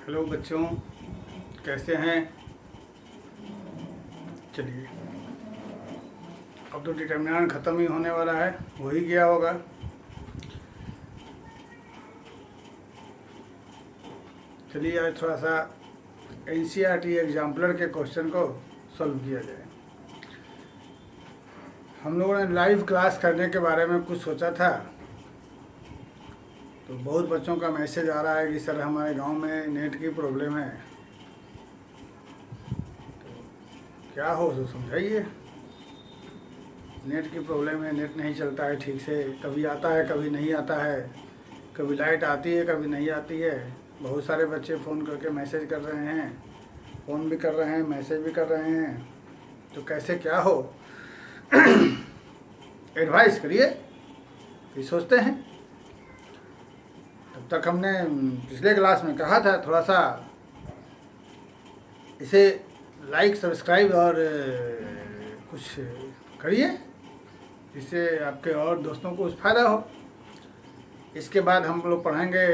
Hello बच्चों, कैसे हैं। चलिए, अब तो डिटर्मिनेंट ख़त्म ही होने वाला है, हो ही गया होगा। चलिए आज थोड़ा सा एनसीईआरटी एग्जाम्पलर के क्वेश्चन को सॉल्व किया जाए। हम लोगों ने लाइव क्लास करने के बारे में कुछ सोचा था, तो बहुत बच्चों का मैसेज आ रहा है कि सर हमारे गांव में नेट की प्रॉब्लम है। तो क्या हो तो समझाइए। नेट की प्रॉब्लम है, नेट नहीं चलता है ठीक से, कभी आता है कभी नहीं आता है, कभी लाइट आती है कभी नहीं आती है। बहुत सारे बच्चे फ़ोन करके मैसेज कर रहे हैं, फ़ोन भी कर रहे हैं, मैसेज भी कर रहे हैं। तो कैसे क्या हो एडवाइस करिए, फिर सोचते हैं। तब तक हमने पिछले क्लास में कहा था थोड़ा सा इसे लाइक सब्सक्राइब और कुछ करिए, जिससे आपके और दोस्तों को उस फ़ायदा हो। इसके बाद हम लोग पढ़ेंगे,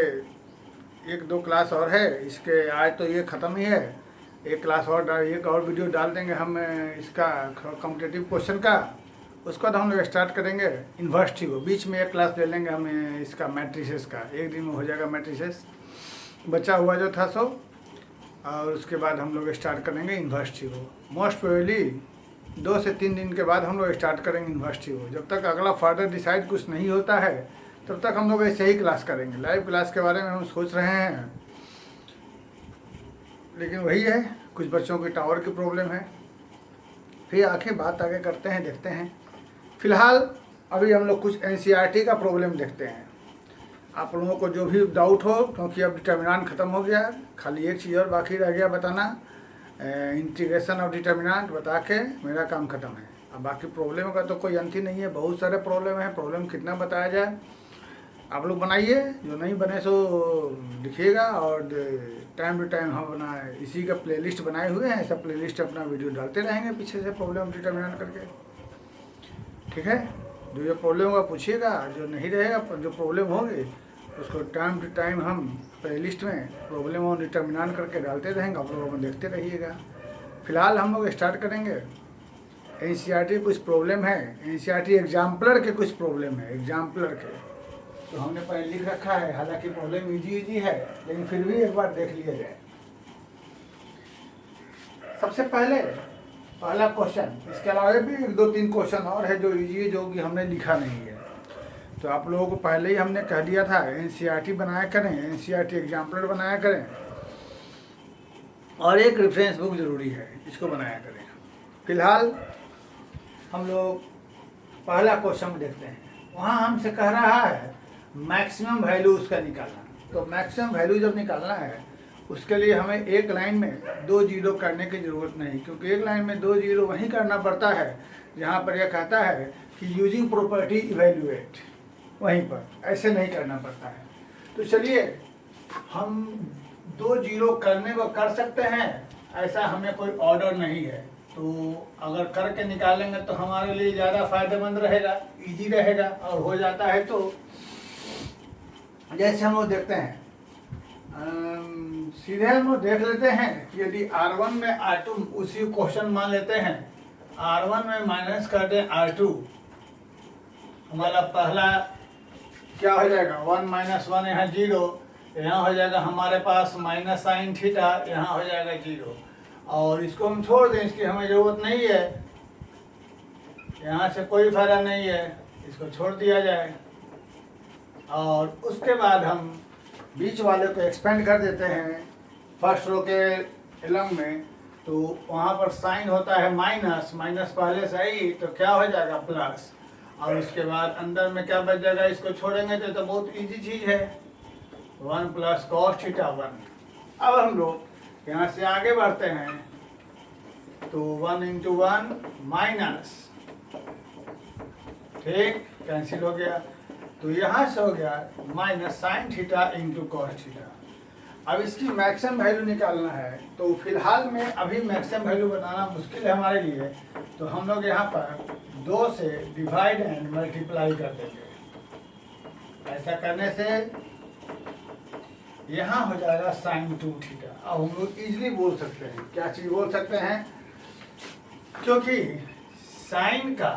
एक दो क्लास और है इसके, आज तो ये ख़त्म ही है। एक क्लास और एक और वीडियो डाल देंगे हम इसका कॉम्पिटिटिव क्वेश्चन का। उसके बाद हम लोग स्टार्ट करेंगे यूनिवर्सिटी को। बीच में एक क्लास ले लेंगे हम इसका मैट्रिसेस का, एक दिन में हो जाएगा मैट्रिसेस बचा हुआ जो था सो। और उसके बाद हम लोग स्टार्ट करेंगे यूनिवर्सिटी को। मोस्ट प्रोबेबली 2 से 3 दिन के बाद हम लोग स्टार्ट करेंगे यूनिवर्सिटी को। जब तक अगला फर्दर डिसाइड कुछ नहीं होता है तब तक हम लोग ऐसे ही क्लास करेंगे। लाइव क्लास के बारे में हम सोच रहे हैं, लेकिन वही है, कुछ बच्चों की टावर की प्रॉब्लम है। फिर आखिर बात आगे करते हैं, देखते हैं। फिलहाल अभी हम लोग कुछ एनसीईआरटी का प्रॉब्लम देखते हैं। आप लोगों को जो भी डाउट हो, क्योंकि अब डिटर्मिनेंट ख़त्म हो गया, खाली एक चीज़ और बाकी रह गया बताना, इंटीग्रेशन ऑफ डिटर्मिनेंट बता के मेरा काम ख़त्म है। अब बाकी प्रॉब्लम का तो कोई अंत ही नहीं है, बहुत सारे प्रॉब्लम है। प्रॉब्लम कितना बताया जाए, आप लोग बनाइए, जो नहीं बने सो लिखिएगा। और टाइम टू टाइम हम अपना इसी का प्लेलिस्ट बनाए हुए हैं, ऐसा प्लेलिस्ट अपना वीडियो डालते रहेंगे पीछे से प्रॉब्लम डिटर्मिनेंट करके, ठीक है। जो ये प्रॉब्लम होगा पूछिएगा, जो नहीं रहेगा, जो प्रॉब्लम होगी उसको टाइम टू टाइम हम प्लेलिस्ट में प्रॉब्लम और डिटर्मिनेंट करके डालते रहेंगे, आप लोगों को देखते रहिएगा। फिलहाल हम लोग स्टार्ट करेंगे एनसीईआरटी कुछ प्रॉब्लम है, एनसीईआरटी एग्जाम्पलर के कुछ प्रॉब्लम है, एग्जाम्पलर के। तो हमने पहले लिख रखा है, हालांकि प्रॉब्लम इजी है, लेकिन फिर भी एक बार देख लिया जाए। सबसे पहला क्वेश्चन, इसके अलावा भी 1-2-3 क्वेश्चन और है जो इजी है, जो कि हमने लिखा नहीं है। तो आप लोगों को पहले ही हमने कह दिया था एनसीईआरटी बनाया करें, एनसीईआरटी एग्जाम्पलर बनाया करें, और एक रेफरेंस बुक ज़रूरी है, इसको बनाया करें। फिलहाल हम लोग पहला क्वेश्चन देखते हैं। वहाँ हमसे कह रहा है मैक्सिमम वैल्यू उसका निकालना। तो मैक्सिमम वैल्यू जब निकालना है उसके लिए हमें एक लाइन में 2 जीरो करने की ज़रूरत नहीं, क्योंकि एक लाइन में 2 जीरो वहीं करना पड़ता है जहाँ पर यह कहता है कि यूजिंग प्रॉपर्टी इवेल्युएट, वहीं पर, ऐसे नहीं करना पड़ता है। तो चलिए हम 2 जीरो करने को कर सकते हैं, ऐसा हमें कोई ऑर्डर नहीं है। तो अगर करके निकालेंगे तो हमारे लिए ज़्यादा फायदेमंद रहेगा, इजी रहेगा। और हो जाता है तो जैसे हम लोग देखते हैं, सीधे हम लोग देख लेते हैं कि यदि R1 में R2, उसी क्वेश्चन मान लेते हैं, R1 में माइनस कर दें R2, हमारा पहला क्या हो जाएगा, 1 - 1 यहाँ 0, यहाँ हो जाएगा हमारे पास माइनस साइन थीटा, यहाँ हो जाएगा 0। और इसको हम छोड़ दें, इसकी हमें ज़रूरत नहीं है, यहाँ से कोई फायदा नहीं है, इसको छोड़ दिया जाए। और उसके बाद हम बीच वाले को एक्सपेंड कर देते हैं फर्स्ट रो के एलम में। तो वहाँ पर साइन होता है माइनस, माइनस पहले से ही, तो क्या हो जाएगा प्लस। और उसके बाद अंदर में क्या बच जाएगा, इसको छोड़ेंगे तो बहुत इजी चीज़ है, 1 + cos θ 1। अब हम लोग यहाँ से आगे बढ़ते हैं, तो 1 × 1 माइनस, ठीक, कैंसिल हो गया। तो यहाँ से हो गया माइनस साइन थीटा × cos θ। अब इसकी मैक्सिमम वैल्यू निकालना है, तो फिलहाल में अभी मैक्सिमम वैल्यू बनाना मुश्किल है हमारे लिए। तो हम लोग यहाँ पर 2 से डिवाइड एंड मल्टीप्लाई कर देंगे। ऐसा करने से यहाँ हो जाएगा साइन 2 थीटा। अब हम लोग इजीली बोल सकते हैं, क्या चीज़ बोल सकते हैं, क्योंकि साइन का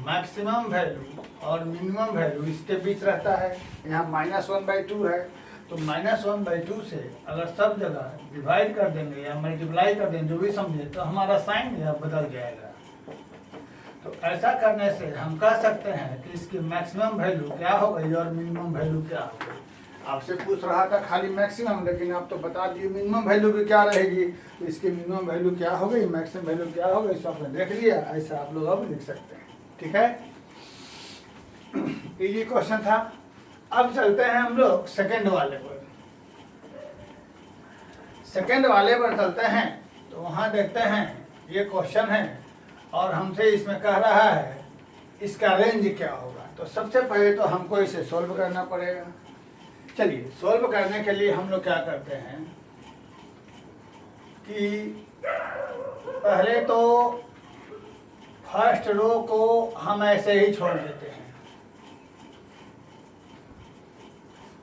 मैक्सिमम वैल्यू और मिनिमम वैल्यू इसके बीच रहता है। यहाँ -1/2 है, तो -1/2 से अगर सब जगह डिवाइड कर देंगे या मल्टीप्लाई कर देंगे, जो भी समझे, तो हमारा साइन यह बदल जाएगा। तो ऐसा करने से हम कह सकते हैं कि इसकी मैक्सिमम वैल्यू क्या हो गई और मिनिमम वैल्यू क्या हो गई। आपसे पूछ रहा था खाली मैक्सिमम, लेकिन आप तो बता दिए मिनिमम वैल्यू भी क्या रहेगी, तो इसकी मिनिमम वैल्यू क्या हो गई, मैक्सिमम वैल्यू क्या हो गई, इसको आपने देख लिया। ऐसा आप लोग अब लिख सकते हैं, ठीक है। इजी क्वेश्चन था। अब चलते हैं हम लोग सेकंड वाले पर। सेकंड वाले पर चलते हैं, तो वहाँ देखते हैं ये क्वेश्चन है और हमसे इसमें कह रहा है इसका रेंज क्या होगा। तो सबसे पहले तो हमको इसे सॉल्व करना पड़ेगा। चलिए, सॉल्व करने के लिए हम लोग क्या करते हैं कि पहले तो फर्स्ट रो को हम ऐसे ही छोड़ देते हैं,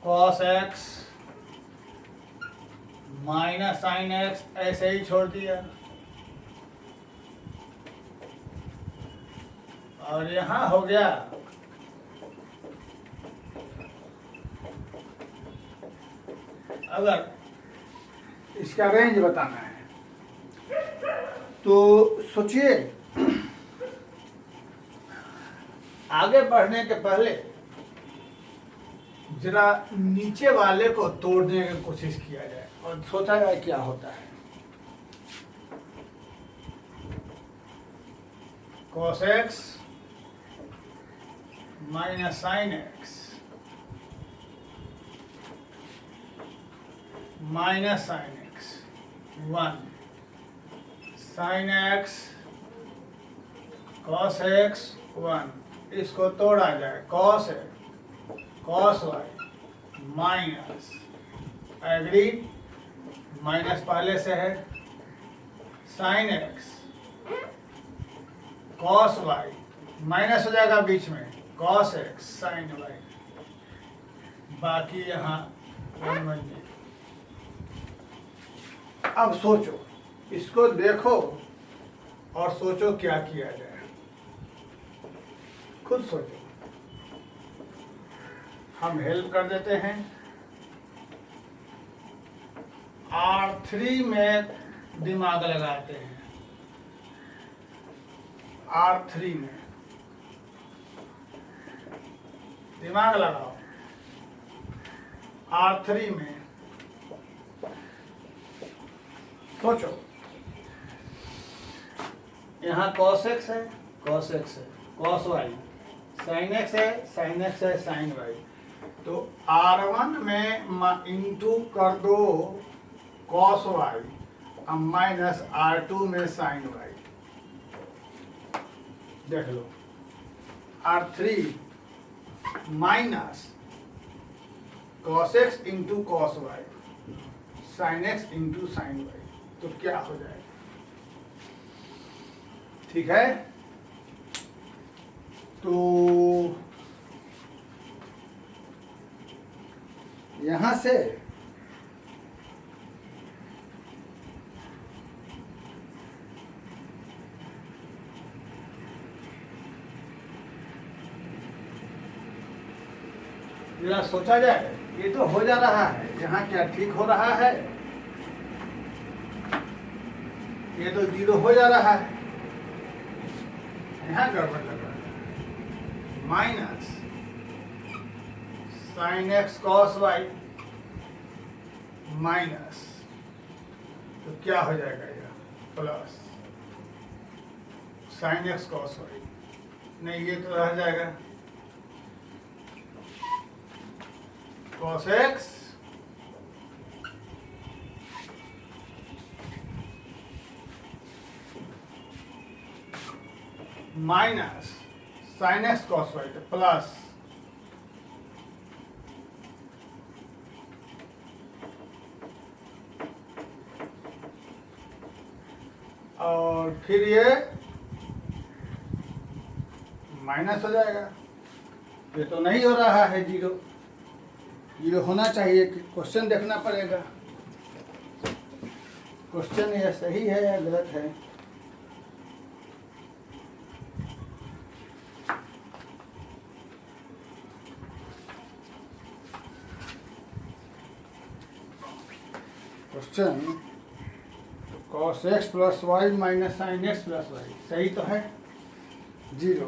cos x minus sine x ऐसे ही छोड़ दिया, और यहाँ हो गया अगर इसका रेंज बताना है तो सोचिए, आगे बढ़ने के पहले जरा नीचे वाले को तोड़ने की कोशिश किया जाए और सोचा जाए क्या होता है। cos x minus sine x minus sine x 1 sine x cos x 1, इसको तोड़ा जाए cos y minus, agree, minus पहले से है, sine x cos y minus हो जाएगा बीच में, cos x साइन y, बाकी यहाँ 1/2। अब सोचो, इसको देखो और सोचो क्या किया जाए, खुद सोचो। हम हेल्प कर देते हैं, R3 में दिमाग लगाते हैं, R3 में दिमाग लगाओ। R3 में सोचो, यहाँ cos x है, cos x है, cos y, sin x है, sin x है, sin y, तो R1 में इंटू कर दो cos y और माइनस R2 में sin y। देख लो, R3 minus cos x into cos y, sin x into sin y, तो क्या हो जाएगा, ठीक है। तो यहां से जरा सोचा जाए, ये तो हो जा रहा है, यहाँ क्या ठीक हो रहा है, ये तो 0 हो जा रहा है, यहाँ गड़बड़ लग रहा है, minus sine X cos Y minus, तो क्या हो जाएगा ये, plus sine X cos Y, नहीं ये तो रह जाएगा cos x minus sine X cos Y, तो प्लस और फिर ये माइनस हो जाएगा, ये तो नहीं हो रहा है 0, ये होना चाहिए कि क्वेश्चन देखना पड़ेगा, क्वेश्चन ये सही है या गलत है। Question cos x plus Y minus sine X plus Y सही तो है, 0।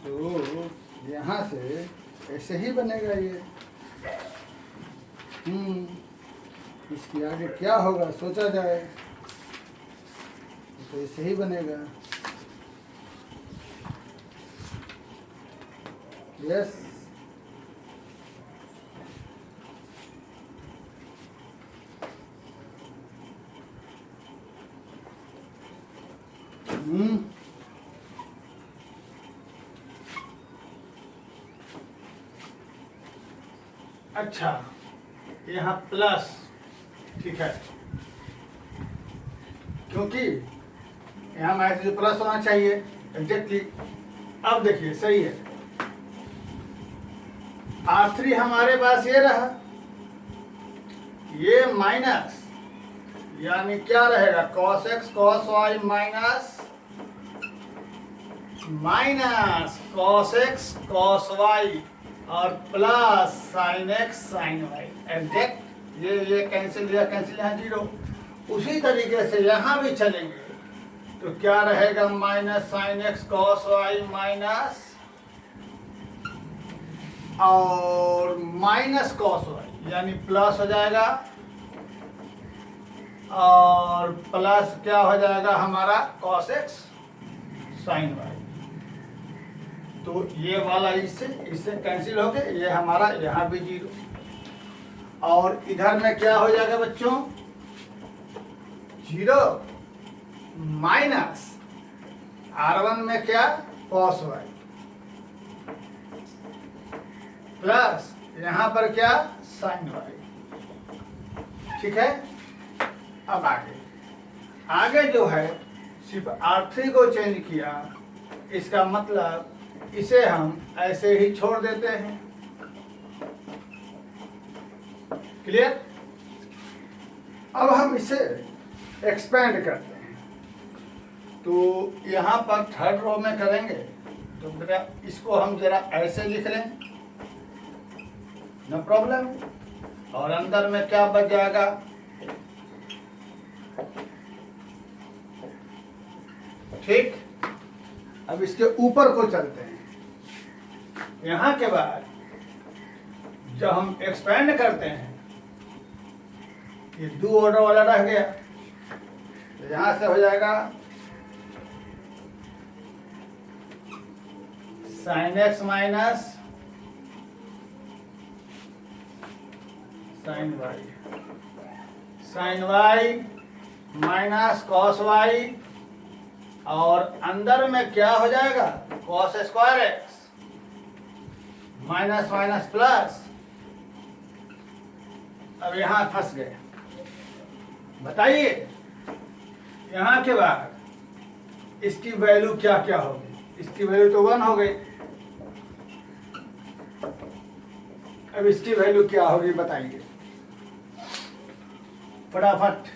तो यहाँ से ऐसे ही बनेगा ये। इसके आगे क्या होगा सोचा जाए, तो ऐसे ही बनेगा। यस, अच्छा, यहाँ प्लस, ठीक है, क्योंकि यहाँ माइनस से प्लस होना चाहिए एग्जैक्टली। अब देखिए सही है, R3 हमारे पास ये रहा, ये माइनस, यानी क्या रहेगा cos x cos y minus cos x cos y और plus sine X sine Y exact. ये कैंसिल यहाँ 0। उसी तरीके से यहाँ भी चलेंगे तो क्या रहेगा minus sine X cos Y minus और माइनस कॉस वाई यानी प्लस हो जाएगा और प्लस क्या हो जाएगा हमारा कॉस एक्स साइन वाई। तो ये वाला इससे कैंसिल हो गया, ये हमारा यहाँ भी 0 और इधर में क्या हो जाएगा बच्चों 0 माइनस R1 में क्या कॉस वाई प्लस यहाँ पर क्या साइन वाई। ठीक है, अब आगे जो है सिर्फ R3 को चेंज किया, इसका मतलब इसे हम ऐसे ही छोड़ देते हैं। क्लियर? अब हम इसे एक्सपेंड करते हैं, तो यहाँ पर थर्ड रो में करेंगे तो बेटा इसको हम जरा ऐसे लिख लें, नो प्रॉब्लम। और अंदर में क्या बच जाएगा ठीक। अब इसके ऊपर को चलते हैं। यहाँ के बाद जब हम एक्सपेंड करते हैं ये 2 ऑर्डर वाला रह गया, तो यहाँ से हो जाएगा sine X minus sine Y minus cos Y और अंदर में क्या हो जाएगा cos square X minus minus plus. अब यहाँ फंस गए, बताइए यहाँ के बाद इसकी वैल्यू क्या क्या होगी। इसकी वैल्यू तो 1 हो गई, अब इसकी वैल्यू क्या होगी बताइए फटाफट।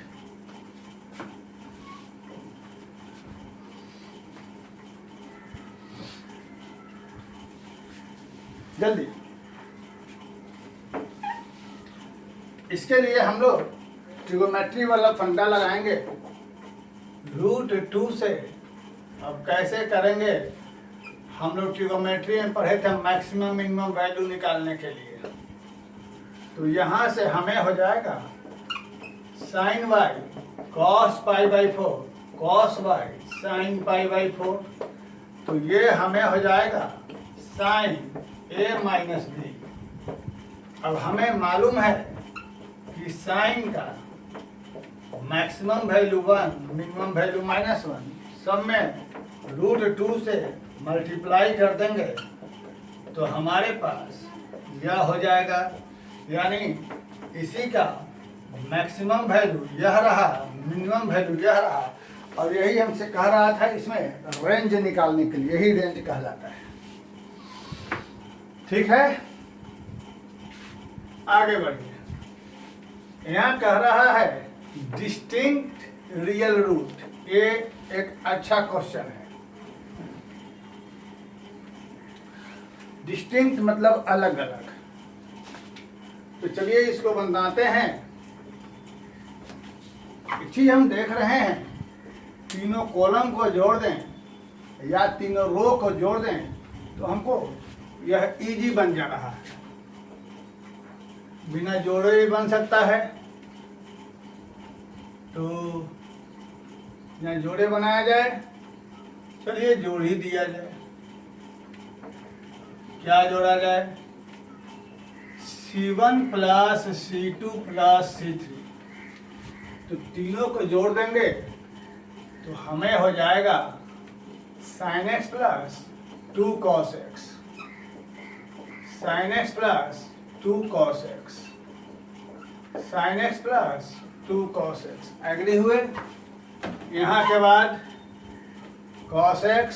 जल्दी, इसके लिए हम लोग ट्रिगोमेट्री वाला फंडा लगाएंगे √2 से। अब कैसे करेंगे, हम लोग ट्रिगोमेट्री में पढ़े थे मैक्सिमम मिनिमम वैल्यू निकालने के लिए। तो यहाँ से हमें हो जाएगा sine y cos π/4 cos y sine π/4। तो ये हमें हो जाएगा साइन a माइनस b। अब हमें मालूम है कि साइन का मैक्सिमम वैल्यू 1 मिनिमम वैल्यू -1, सब में √2 से मल्टीप्लाई कर देंगे तो हमारे पास यह हो जाएगा, यानी इसी का मैक्सिमम वैल्यू यह रहा, मिनिमम वैल्यू यह रहा। और यही हमसे कह रहा था इसमें रेंज निकालने के लिए, यही रेंज कहलाता है। ठीक है, आगे बढ़िए। यहाँ कह रहा है डिस्टिंक्ट रियल रूट। ये एक अच्छा क्वेश्चन है। डिस्टिंक्ट मतलब अलग अलग। तो चलिए इसको बनाते हैं। एक चीज हम देख रहे हैं, तीनों कॉलम को जोड़ दें या तीनों रो को जोड़ दें तो हमको यह इजी बन जा रहा है। बिना जोड़े भी बन सकता है, तो या जोड़े बनाया जाए। चलिए जोड़ ही दिया जाए। क्या जोड़ा जाए? C1 plus C2 plus C3। तो तीनों को जोड़ देंगे तो हमें हो जाएगा sin x plus 2 cos x, sin x plus 2 cos x, sin x plus 2 cos x। Agree हुए? यहाँ के बाद cos x,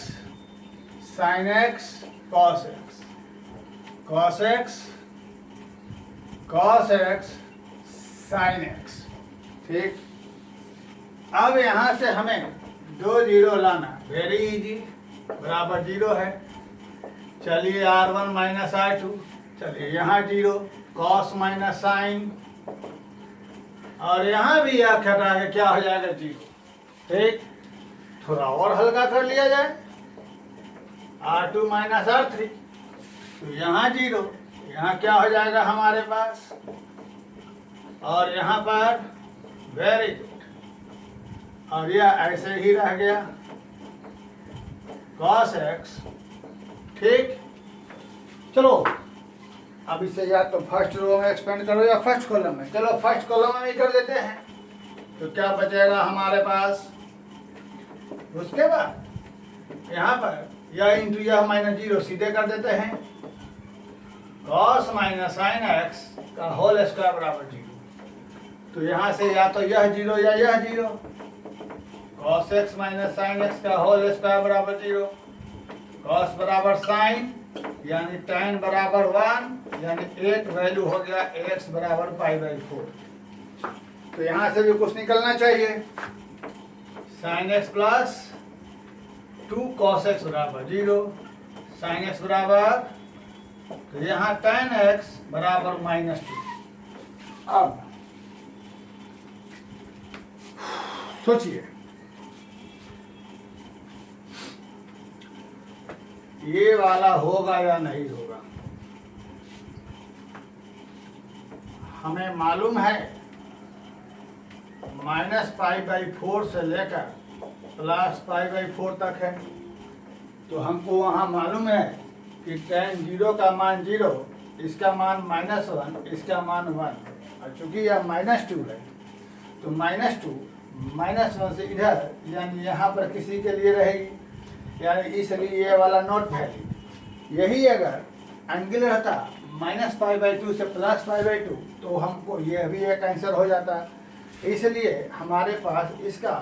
sin x, cos x, cos x, cos x, sin x। ठीक। अब यहाँ से हमें दो जीरो लाना, वेरी इजी, बराबर जीरो है। चलिए R1 माइनस R2, चलिए यहाँ जीरो, cos माइनस साइन, और यहाँ भी यह घटा के क्या हो जाएगा? जीरो। ठीक। थोड़ा और हल्का कर लिया जाए, R2 माइनस R3, तो यहाँ जीरो, यहाँ क्या हो जाएगा हमारे पास? और यहाँ पर वेरी गुड, और यह ऐसे ही रह गया cos x। ठीक। चलो अब इसे या तो फर्स्ट रो में एक्सपेंड करो या फर्स्ट कॉलम में। चलो फर्स्ट कॉलम में ही कर देते हैं। तो क्या बचेगा हमारे पास? उसके बाद यहाँ पर यह इंटू यह माइनस जीरो सीधे कर देते हैं। cos माइनस साइन एक्स का होल स्क्वायर बराबर जीरो। तो यहाँ से या तो यह जीरो या यह zero. cos x minus sine x का होल स्क्वायर बराबर जीरो। cos बराबर साइन यानी tan बराबर 1, यानी एक वैल्यू हो गया x बराबर π/4। तो यहाँ से भी कुछ निकलना चाहिए। sin x plus 2 cos x बराबर जीरो, sin x बराबर, तो यहाँ tan x बराबर -2। अब सोचिए, ये वाला होगा या नहीं होगा? हमें मालूम है -π/4 से लेकर +π/4 तक है। तो हमको वहाँ मालूम है कि tan 0 का मान 0, इसका मान -1, इसका मान 1। और चूंकि यह -2 है तो -1 से इधर यानी यहाँ पर किसी के लिए रहेगी, यानी इसलिए ये वाला नॉट वैल्यू। यही अगर एंगल रहता -π/2 से +π/2 तो हमको यह भी एक आंसर हो जाता। इसलिए हमारे पास इसका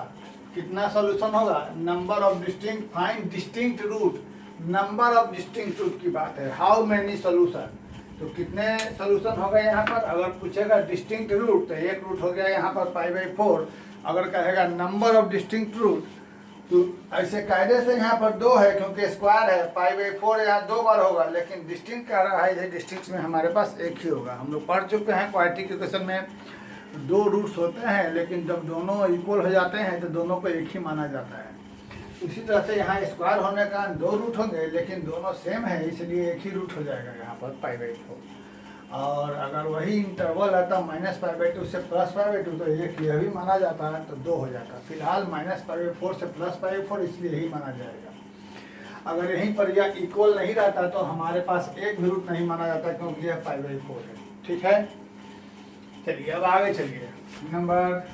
कितना सॉल्यूशन होगा? Number of distinct, find distinct root. Number of distinct root की बात है, हाउ मेनी सॉल्यूशन। तो कितने सॉल्यूशन हो गए यहाँ पर? अगर पूछेगा डिस्टिंक्ट रूट तो एक रूट हो गया यहाँ पर π/4। अगर कहेगा नंबर ऑफ डिस्टिंक्ट रूट तो ऐसे कायदे से यहाँ पर 2 है, क्योंकि स्क्वायर है। π/4 यहाँ 2 बार होगा, लेकिन डिस्टिंक्ट कह रहा है, इधर डिस्टिंक्ट में हमारे पास एक ही होगा। हम लोग पढ़ चुके हैं क्वाड्रेटिक इक्वेशन में 2 रूट्स होते हैं, लेकिन जब दोनों इक्वल हो जाते हैं तो दोनों को एक ही माना जाता है। उसी तरह से यहाँ स्क्वायर होने का 2 रूट होंगे, लेकिन दोनों सेम है, इसलिए एक ही रूट हो जाएगा यहाँ पर π/4। और अगर वही इंटरवल आता -π/2 से +π/2 तो एक यह भी माना जाता है, तो 2 हो जाता। फिलहाल -π/4 से +π/4 इसलिए यही माना जाएगा। अगर यहीं पर यह इक्वल नहीं रहता तो हमारे पास एक भी रूट नहीं माना जाता, क्योंकि यह π/4 है। ठीक है। चलिए अब आगे चलिए नंबर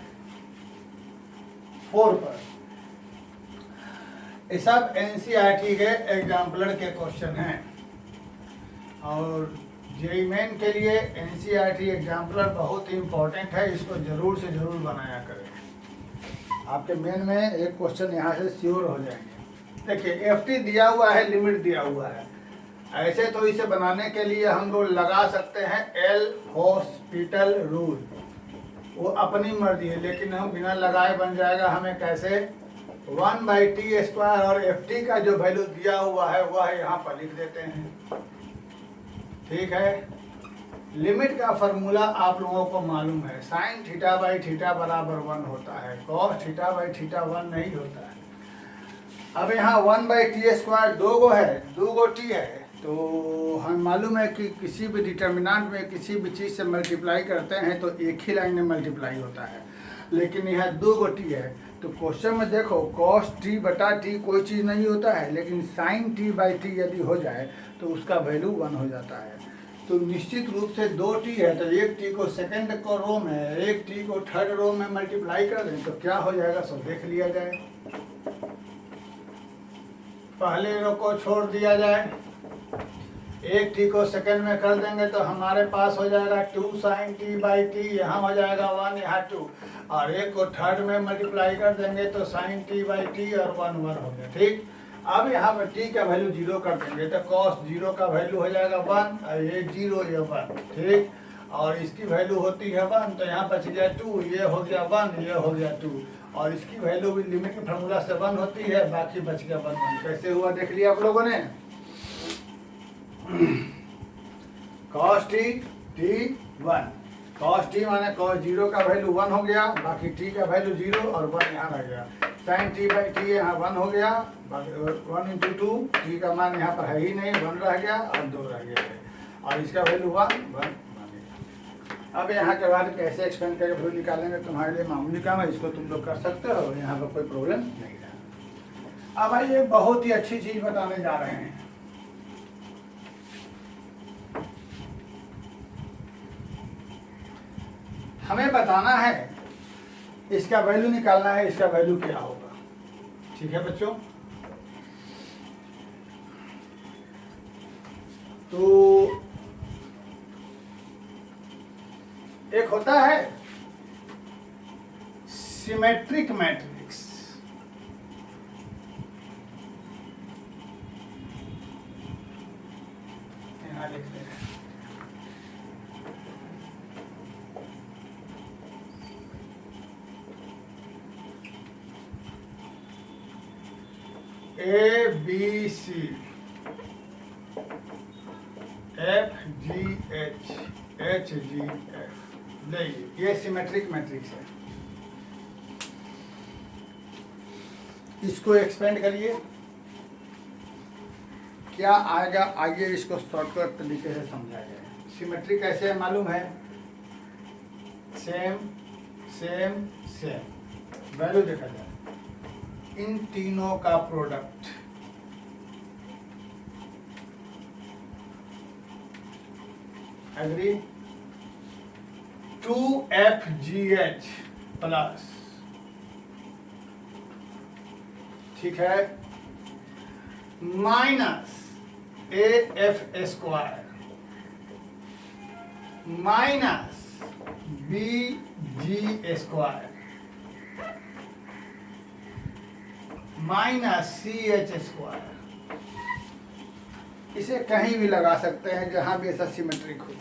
4 पर। ये सब NCERT के एग्जाम्पलर के क्वेश्चन हैं, और जेईई मेन के लिए NCERT एग्जाम्पलर बहुत ही इम्पोर्टेंट है। इसको जरूर से जरूर बनाया करें। आपके मेन में एक क्वेश्चन यहाँ से श्योर हो जाएंगे। देखिए FT दिया हुआ है, लिमिट दिया हुआ है, ऐसे तो इसे बनाने के लिए हम लोग लगा सकते हैं एल हॉस्पिटल रूल, वो अपनी मर्जी है, लेकिन हम बिना लगाए बन जाएगा। हमें कैसे? 1/t² और ft का जो वैल्यू दिया हुआ है वह यहाँ पर लिख देते हैं। ठीक है, लिमिट का फॉर्मूला आप लोगों को मालूम है, sin θ/θ बराबर 1 होता है, cos θ/θ 1 नहीं होता है। अब यहाँ 1/t² दो गो है, दो गो t है, तो हमें मालूम है कि किसी भी डिटर्मिनेंट में किसी भी चीज़ से मल्टीप्लाई करते हैं तो एक ही लाइन में मल्टीप्लाई होता है, लेकिन यहाँ दो गो t है। तो क्वेश्चन में देखो cos t/t कोई चीज़ नहीं होता है, लेकिन sin t/t यदि हो जाए तो उसका वैल्यू 1 हो जाता है। तो निश्चित रूप से दो t है, तो एक t को सेकंड को रो में, एक t को थर्ड रो में मल्टीप्लाई कर दें तो क्या हो जाएगा, सब देख लिया जाए। पहले रो को छोड़ दिया जाए, एक t को सेकंड में कर देंगे तो हमारे पास हो जाएगा 2 sin t/t, यहाँ हो जाएगा 1, यहाँ 2, और एक को थर्ड में मल्टीप्लाई कर देंगे तो sin t/t और 1 हो गया। ठीक, अब यहाँ पर t का वैल्यू 0 कर देंगे तो cos 0 का वैल्यू हो जाएगा 1, और ये 0 ये 1। ठीक, और इसकी वैल्यू होती है 1, तो यहाँ बच गया 2, ये हो गया 1, ये हो गया 2, और इसकी वैल्यू भी लिमिट के फार्मूला से 1 होती है, बाकी बच गया 1। कैसे हुआ देख लिया आप लोगों ने। cos t1, cos t माने cos 0 का वैल्यू 1 हो गया, बाकी t का वैल्यू 0 और 1 यहाँ रह गया। sin t/t यहाँ 1 हो गया, 1 × 2, t का मान यहाँ पर है ही नहीं, 1 रह गया और 2 रह गया है, और इसका वैल्यू 1 बनेगा। अब यहाँ के बाद कैसे एक्सपेंड करके वैल्यू निकालेंगे, तुम्हारे लिए मामूली काम है, इसको तुम लोग कर सकते हो, यहाँ पर कोई प्रॉब्लम नहीं है। अब आइए बहुत ही अच्छी चीज़ बताने जा रहे हैं। हमें बताना है, इसका वैल्यू निकालना है, इसका वैल्यू क्या होगा। ठीक है बच्चों, तो एक होता है सिमेट्रिक मैट्रिक्स, यहाँ लिखते हैं ABC, FGH, HGF, देखिए ये सिमेट्रिक मैट्रिक्स है। इसको एक्सपेंड करिए, क्या आएगा, आइए इसको शॉर्टकट तरीके से समझा जाए। सिमेट्रिक कैसे है मालूम है, सेम सेम सेम वैल्यू देखा जाए, इन तीनों का प्रोडक्ट एग्री, 2FGH प्लस, ठीक है, minus AF² minus BG² minus CH²। इसे कहीं भी लगा सकते हैं जहां भी ऐसा सिमेट्रिक हो।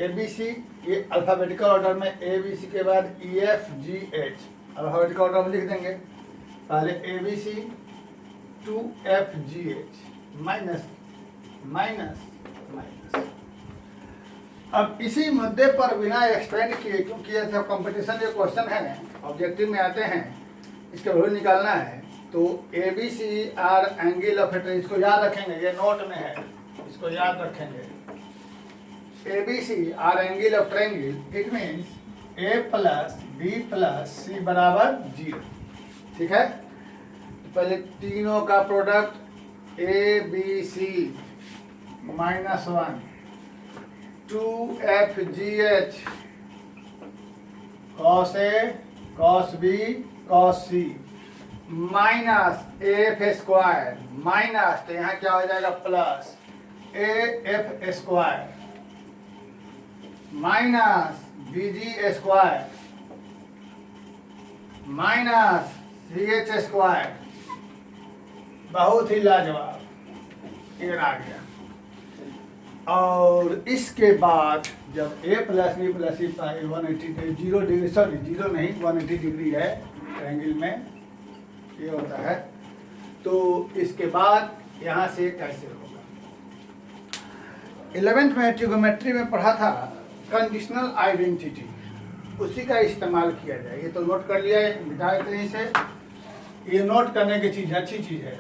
ABC, ये अल्फाबेटिकल ऑर्डर में, ABC के बाद EFGH अल्फाबेटिकल ऑर्डर में लिख देंगे। पहले ABC 2FGH minus minus minus. अब इसी मुद्दे पर बिना एक्सपेंड किए, क्योंकि ये सब कंपटीशन के क्वेश्चन है, ऑब्जेक्टिव में आते हैं, इसका वैल्यू निकालना है, तो ABC R angle of triangle, इसको याद रखेंगे, ये नोट में है, इसको याद रखेंगे। ABC R angle of triangle, it means A plus B plus C बराबर 0। ठीक है, तो पहले तीनों का product ABC minus 1, 2FGH cos A cos B cos C minus AF² minus, तो यहाँ क्या हो जाएगा plus AF² minus BG² minus CH²। बहुत ही लाजवाब, ये आ गया। और इसके बाद जब a plus B plus C 180 zero degree, sorry zero नहीं 180 डिग्री है एंगल में ये होता है, तो इसके बाद यहाँ से कैसे होगा। 11th में ट्रिगोमेट्री में पढ़ा था कंडीशनल आइडेंटिटी, उसी का इस्तेमाल किया जाए। ये तो नोट कर लिया है, मिटा देते हैं इसे, ये नोट करने की चीज़ अच्छी चीज़ है।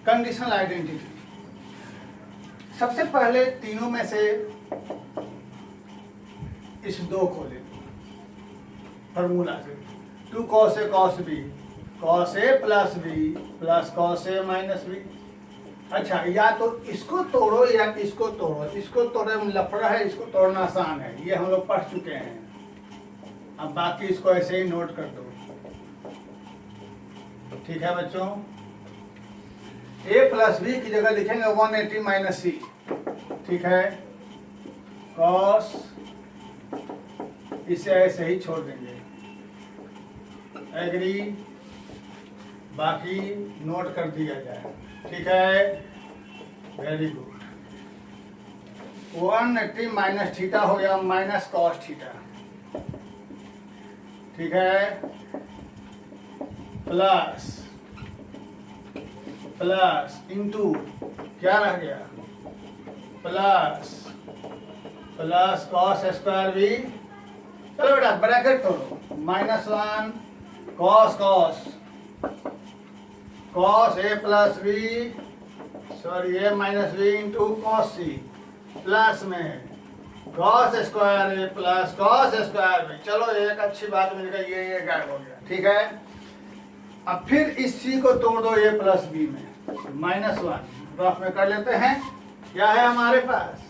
कंडीशनल आइडेंटिटी सबसे पहले तीनों में से इस दो को ले लो फॉर्मूला से, 2 cos A cos B cos A plus B plus cos A minus B. अच्छा, या तो इसको तोड़ो या इसको तोड़ो, इसको तोड़े में लफड़ा है, इसको तोड़ना आसान है, ये हम लोग पढ़ चुके हैं। अब बाकी इसको ऐसे ही नोट कर दो, ठीक है बच्चों। a प्लस बी की जगह लिखेंगे 180 माइनस सी, ठीक है। cos इसे ऐसे ही छोड़ देंगे, एग्री, बाकी नोट कर दिया जाए, ठीक है, वेरी गुड। 180 माइनस थीटा हो गया माइनस कॉस थीटा, ठीक है, प्लस प्लस इंटू क्या रह गया, plus plus cos square B, चलो बेटा ब्रैकेट तोड़ो, -1 cos cos cos A plus B, sorry A minus B into cos C, plus में cos square A plus cos square B. चलो एक अच्छी बात मिल गई, ये गायब हो गया, ठीक है। अब फिर इस सी को तोड़ दो ए प्लस बी में, -1 रफ में कर लेते हैं। क्या है हमारे पास,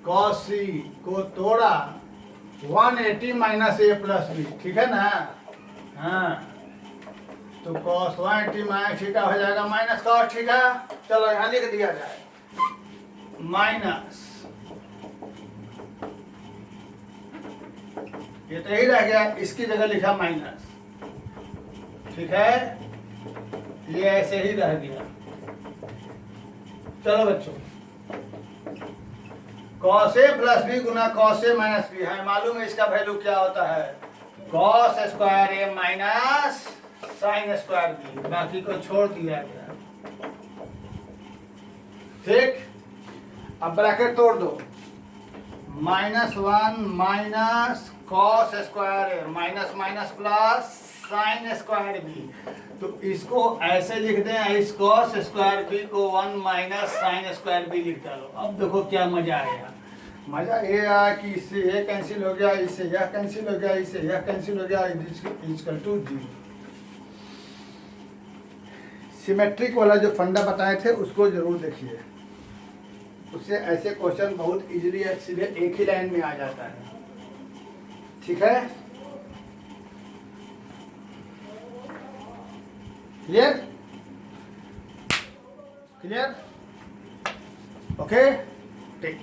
कॉस सी को तोड़ा 180 माइनस ए प्लस बी, ठीक है ना, हाँ, तो कॉस 180 माइनस थीटा हो जाएगा माइनस कॉस थीटा। चलो यहाँ लिख दिया जाए, माइनस, ये तो ही रह गया, इसकी जगह लिखा माइनस, ठीक है, ये ऐसे ही रह गया। चलो बच्चों, cos A प्लस बी गुना cos A माइनस बी है, मालूम है इसका वैल्यू क्या होता है, cos square A minus sine square B, बाकी को छोड़ दिया गया, ठीक। अब ब्रैकेट तोड़ दो, -1 minus cos square A minus minus plus sine square B, तो इसको ऐसे लिख दें, इस कॉस स्क्वायर बी को 1 माइनस साइन स्क्वायर बी लिख डालो। अब देखो क्या मजा आएगा, मजा ये आया कि इससे ये कैंसिल हो गया, इससे यह कैंसिल हो गया, इससे यह कैंसिल हो गया, इक्वल टू 0। सिमेट्रिक वाला जो फंडा बताए थे उसको जरूर देखिए, उससे ऐसे क्वेश्चन बहुत इजीली सीधे एक ही लाइन में आ जाता है, ठीक है, क्लियर क्लियर, ओके, ठीक।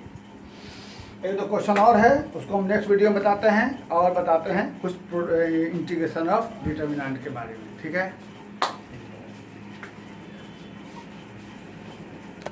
एक दो क्वेश्चन और है, उसको हम नेक्स्ट वीडियो में बताते हैं, और बताते हैं कुछ इंटीग्रेशन ऑफ डिटर्मिनेंट के बारे में, ठीक है।